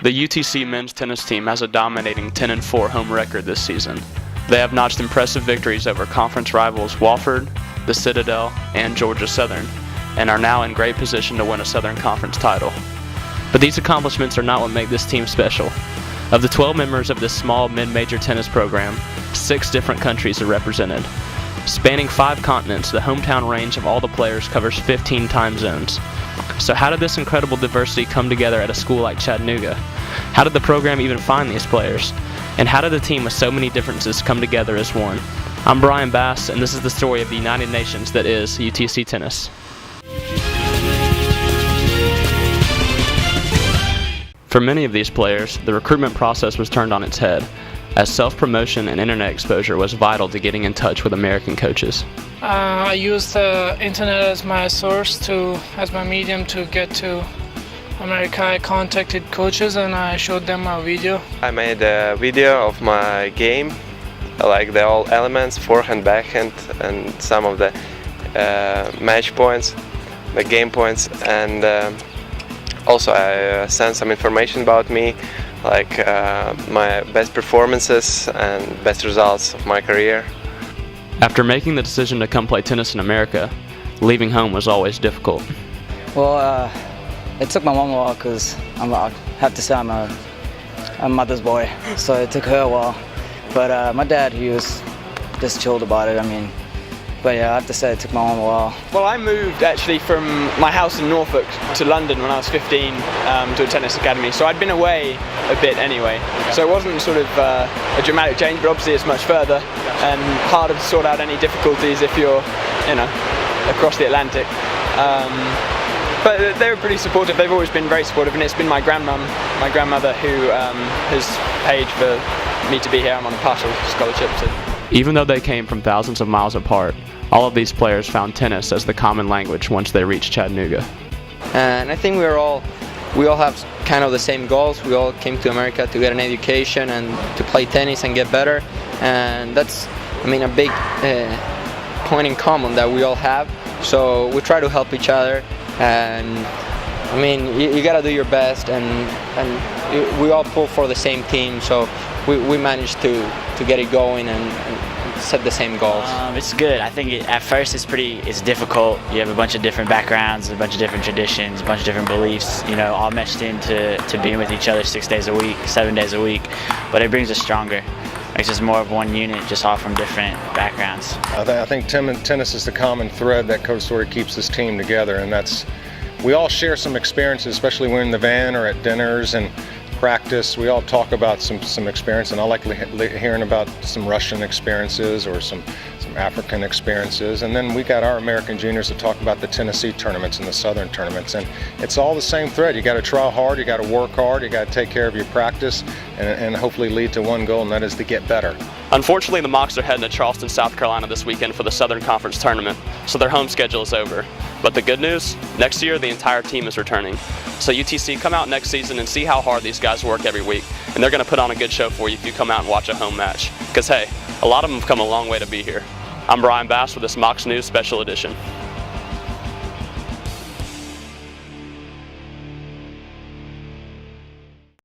The UTC men's tennis team has a dominating 10-4 home record this season. They have notched impressive victories over conference rivals Wofford, the Citadel, and Georgia Southern, and are now in great position to win a Southern Conference title. But these accomplishments are not what make this team special. Of the 12 members of this small mid-major tennis program, 6 different countries are represented. Spanning 5 continents, the hometown range of all the players covers 15 time zones. So how did this incredible diversity come together at a school like Chattanooga? How did the program even find these players? And how did a team with so many differences come together as one? I'm Brian Bass, and this is the story of the United Nations that is UTC Tennis. For many of these players, the recruitment process was turned on its head, as self-promotion and internet exposure was vital to getting in touch with American coaches. I used the internet as my source, as my medium to get to America. I contacted coaches and I showed them my video. I made a video of my game, like all elements, forehand, backhand, and some of the match points, the game points, and also I sent some information about me, like my best performances and best results of my career. After making the decision to come play tennis in America, leaving home was always difficult. Well, it took my mom a while because I have to say I'm a mother's boy, so it took her a while. But my dad, he was just chilled about it. But yeah, I have to say it took my mom a while. Well, I moved actually from my house in Norfolk to London when I was 15 to a tennis academy, so I'd been away a bit anyway. So it wasn't sort of a dramatic change, but obviously it's much further and harder to sort out any difficulties if you're, across the Atlantic. But they were pretty supportive. They've always been very supportive, and it's been my grandmother, who has paid for me to be here. I'm on a partial scholarship. So. Even though they came from thousands of miles apart, all of these players found tennis as the common language once they reached Chattanooga. And I think we all have kind of the same goals. We all came to America to get an education and to play tennis and get better. And that's, a big point in common that we all have. So we try to help each other. And you got to do your best, and we all pull for the same team. So we managed to get it going and set the same goals. It's good. I think at first it's difficult. You have a bunch of different backgrounds, a bunch of different traditions, a bunch of different beliefs, all meshed into being with each other 6 days a week, 7 days a week. But it brings us stronger. It's just more of one unit, just all from different backgrounds. I think tennis is the common thread that sort of keeps this team together, and we all share some experiences, especially when we're in the van or at dinners and practice. We all talk about some experience, and I like hearing about some Russian experiences or some African experiences. And then we got our American juniors to talk about the Tennessee tournaments and the Southern tournaments. And it's all the same thread. You got to try hard, you got to work hard, you got to take care of your practice, and hopefully lead to one goal, and that is to get better. Unfortunately, the Mocs are heading to Charleston, South Carolina this weekend for the Southern Conference tournament, so their home schedule is over. But the good news, next year the entire team is returning. So UTC, come out next season and see how hard these guys work every week. And they're going to put on a good show for you if you come out and watch a home match. Because hey, a lot of them have come a long way to be here. I'm Brian Bass with this Mocs News Special Edition.